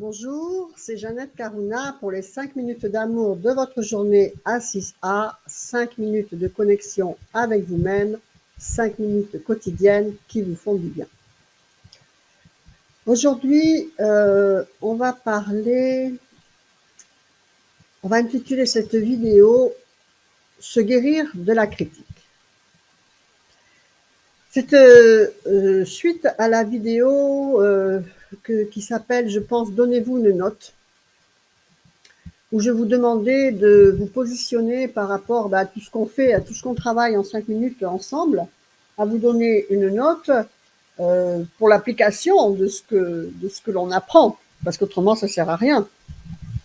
Bonjour, c'est Jeannette Karuna pour les 5 minutes d'amour de votre journée à 6A, 5 minutes de connexion avec vous-même, 5 minutes quotidiennes qui vous font du bien. Aujourd'hui, on va intituler cette vidéo « Se guérir de la critique ». C'est suite à la vidéo qui s'appelle « Je pense, donnez-vous une note » où je vous demandais de vous positionner par rapport à tout ce qu'on fait, à tout ce qu'on travaille en 5 minutes ensemble, à vous donner une note pour l'application de ce que l'on apprend, parce qu'autrement ça sert à rien.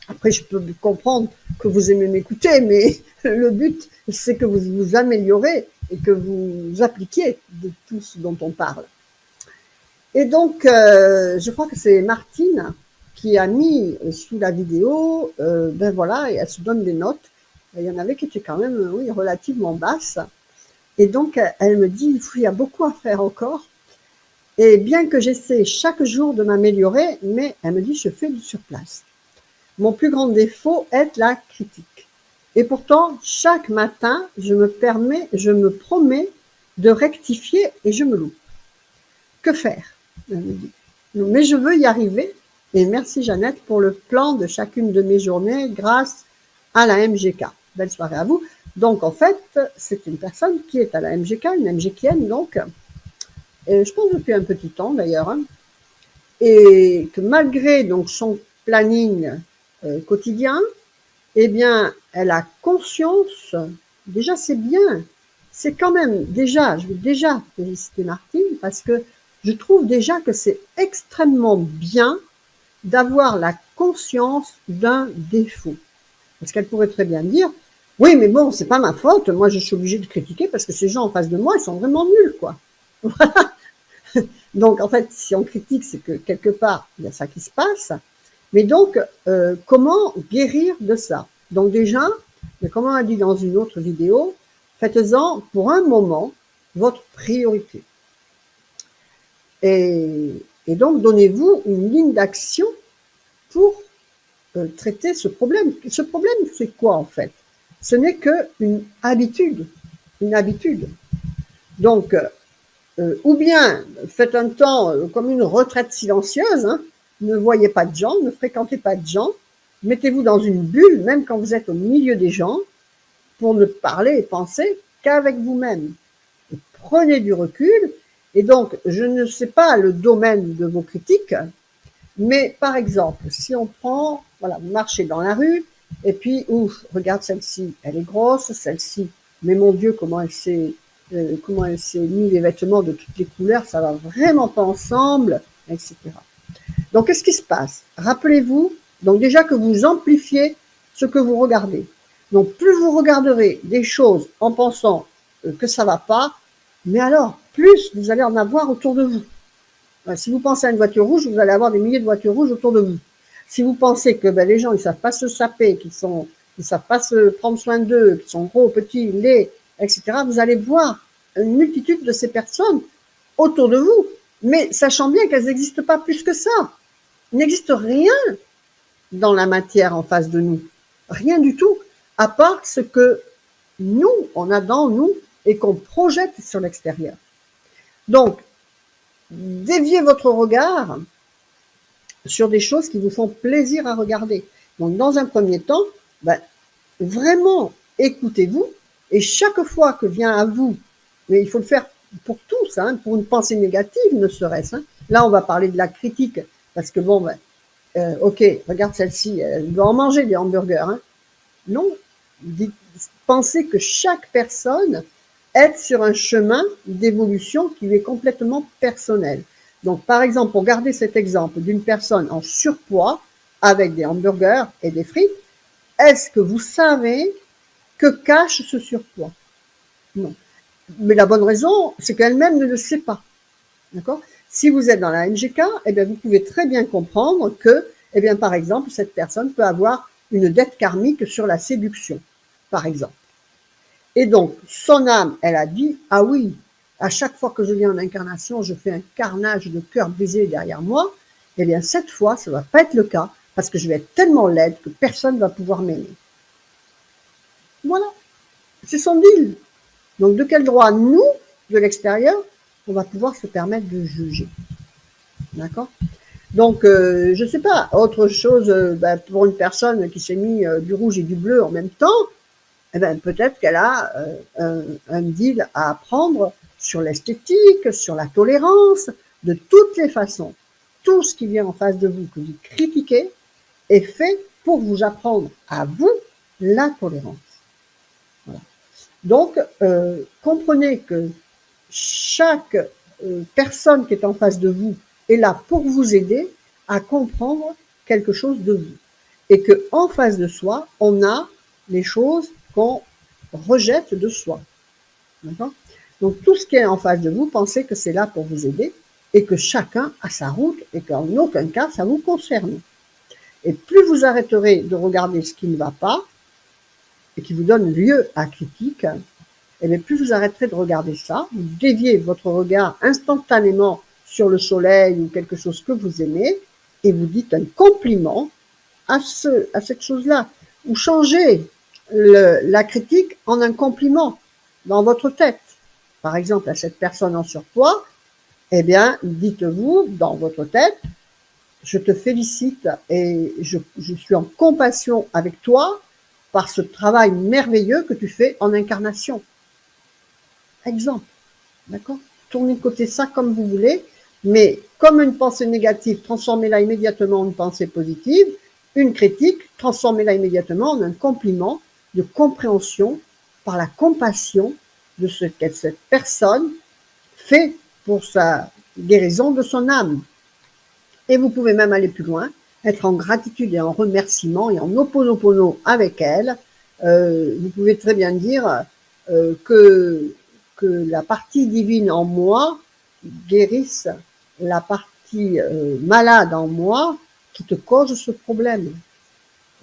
Après, je peux comprendre que vous aimez m'écouter, mais le but, c'est que vous vous améliorez et que vous appliquiez de tout ce dont on parle. Et donc, je crois que c'est Martine qui a mis sous la vidéo, ben voilà, et elle se donne des notes. Il y en avait qui étaient quand même, oui, relativement basses. Et donc, elle me dit, il y a beaucoup à faire encore. Et bien que j'essaie chaque jour de m'améliorer, mais elle me dit, je fais du surplace. Mon plus grand défaut est la critique. Et pourtant, chaque matin, je me promets de rectifier et je me loupe. Que faire? Elle me dit. Mais je veux y arriver. Et merci Jeannette pour le plan de chacune de mes journées grâce à la MGK. Belle soirée à vous. Donc en fait, c'est une personne qui est à la MGK, une MGKienne donc, et je pense depuis un petit temps d'ailleurs, hein, et que malgré donc son planning quotidien, eh bien, elle a conscience, déjà c'est bien, c'est quand même déjà, je vais déjà féliciter Martine parce que je trouve déjà que c'est extrêmement bien d'avoir la conscience d'un défaut. Parce qu'elle pourrait très bien dire, oui, mais bon, c'est pas ma faute, moi je suis obligée de critiquer parce que ces gens en face de moi, ils sont vraiment nuls, quoi. Donc, en fait, si on critique, c'est que quelque part, il y a ça qui se passe. Mais donc, comment guérir de ça? Donc déjà, comme on a dit dans une autre vidéo, faites-en pour un moment votre priorité. Et donc, donnez-vous une ligne d'action pour traiter ce problème. Ce problème, c'est quoi en fait? Ce n'est qu'une habitude. Une habitude. Donc, ou bien faites un temps comme une retraite silencieuse, hein, ne voyez pas de gens, ne fréquentez pas de gens, mettez-vous dans une bulle, même quand vous êtes au milieu des gens, pour ne parler et penser qu'avec vous-même. Prenez du recul, et donc, je ne sais pas le domaine de vos critiques, mais par exemple, si on prend, voilà, vous marchez dans la rue, et puis, ouf, regarde celle-ci, elle est grosse, celle-ci, mais mon Dieu, comment elle s'est mis les vêtements de toutes les couleurs, ça va vraiment pas ensemble, etc. Donc, qu'est-ce qui se passe? Rappelez-vous, donc déjà que vous amplifiez ce que vous regardez. Donc, plus vous regarderez des choses en pensant que ça va pas, mais alors, plus vous allez en avoir autour de vous. Si vous pensez à une voiture rouge, vous allez avoir des milliers de voitures rouges autour de vous. Si vous pensez que les gens ils savent pas se saper, ils savent pas se prendre soin d'eux, qu'ils sont gros, petits, laids, etc., vous allez voir une multitude de ces personnes autour de vous, mais sachant bien qu'elles n'existent pas plus que ça. Il n'existe rien dans la matière en face de nous. Rien du tout, à part ce que nous, on a dans nous et qu'on projette sur l'extérieur. Donc, déviez votre regard sur des choses qui vous font plaisir à regarder. Donc, dans un premier temps, vraiment écoutez-vous, et chaque fois que vient à vous, mais il faut le faire pour tous, hein, pour une pensée négative ne serait-ce. Hein. Là, on va parler de la critique, parce que bon, ok, regarde celle-ci, elle doit en manger des hamburgers. Hein. Non, pensez que chaque personne est sur un chemin d'évolution qui lui est complètement personnel. Donc, par exemple, pour garder cet exemple d'une personne en surpoids avec des hamburgers et des frites, est-ce que vous savez que cache ce surpoids? Non. Mais la bonne raison, c'est qu'elle-même ne le sait pas. D'accord? Si vous êtes dans la MGK, eh bien, vous pouvez très bien comprendre que, eh bien, par exemple, cette personne peut avoir une dette karmique sur la séduction, par exemple. Et donc, son âme, elle a dit, ah oui, à chaque fois que je viens en incarnation, je fais un carnage de cœur brisé derrière moi, Eh bien, cette fois, ça ne va pas être le cas, parce que je vais être tellement laide que personne ne va pouvoir m'aimer. Voilà, c'est son deal. Donc, de quel droit, nous, de l'extérieur, on va pouvoir se permettre de juger? D'accord? Donc, je ne sais pas, autre chose, pour une personne qui s'est mis du rouge et du bleu en même temps, eh ben, peut-être qu'elle a un deal à apprendre sur l'esthétique, sur la tolérance, de toutes les façons. Tout ce qui vient en face de vous, que vous critiquez, est fait pour vous apprendre à vous la tolérance. Voilà. Donc, comprenez que chaque personne qui est en face de vous est là pour vous aider à comprendre quelque chose de vous. Et qu'en face de soi, on a les choses qu'on rejette de soi. D'accord? Donc, tout ce qui est en face de vous, pensez que c'est là pour vous aider et que chacun a sa route et qu'en aucun cas, ça vous concerne. Et plus vous arrêterez de regarder ce qui ne va pas et qui vous donne lieu à critique, et bien plus vous arrêterez de regarder ça, vous déviez votre regard instantanément sur le soleil ou quelque chose que vous aimez et vous dites un compliment à cette chose-là. Ou changez la critique en un compliment dans votre tête. Par exemple, à cette personne en surpoids, eh bien, dites-vous dans votre tête, je te félicite et je suis en compassion avec toi par ce travail merveilleux que tu fais en incarnation. Exemple, d'accord? Tournez de côté ça comme vous voulez, mais comme une pensée négative, transformez-la immédiatement en une pensée positive. Une critique, transformez-la immédiatement en un compliment de compréhension par la compassion de ce que cette personne fait pour sa guérison de son âme. Et vous pouvez même aller plus loin, être en gratitude et en remerciement et en oponopono avec elle. Vous pouvez très bien dire que la partie divine en moi guérisse la partie malade en moi qui te cause ce problème.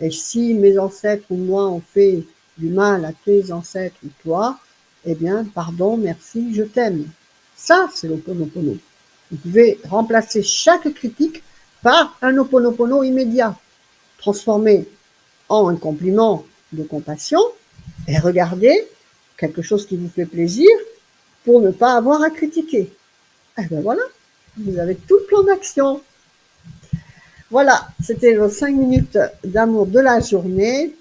Et si mes ancêtres ou moi ont fait du mal à tes ancêtres ou toi, eh bien, pardon, merci, je t'aime. Ça, c'est l'Ho'oponopono. Vous pouvez remplacer chaque critique par un Ho'oponopono immédiat, transformé en un compliment de compassion, et regardez quelque chose qui vous fait plaisir pour ne pas avoir à critiquer. Et bien voilà, vous avez tout le plan d'action. Voilà, c'était vos 5 minutes d'amour de la journée.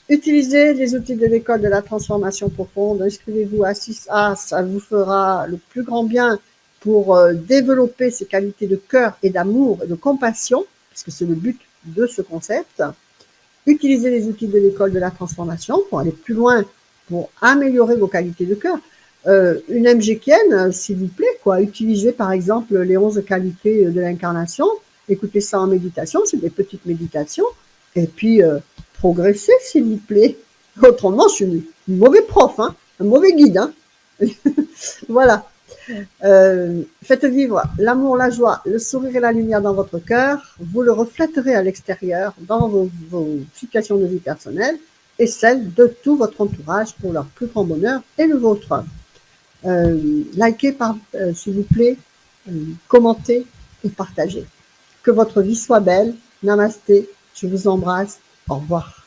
Utilisez les outils de l'école de la transformation profonde. Inscrivez-vous à 6A, ça vous fera le plus grand bien pour développer ces qualités de cœur et d'amour et de compassion, puisque c'est le but de ce concept. Utilisez les outils de l'école de la transformation pour aller plus loin, pour améliorer vos qualités de cœur. Une MGKN, s'il vous plaît, quoi. Utilisez par exemple les 11 qualités de l'incarnation. Écoutez ça en méditation, c'est des petites méditations. Et puis, progressez, s'il vous plaît. Autrement, je suis une mauvais prof, hein, un mauvais guide. Hein. Voilà. Faites vivre l'amour, la joie, le sourire et la lumière dans votre cœur. Vous le reflèterez à l'extérieur dans vos situations de vie personnelle et celles de tout votre entourage pour leur plus grand bonheur et le vôtre. Likez, s'il vous plaît, commentez et partagez. Que votre vie soit belle. Namasté, je vous embrasse. Au revoir.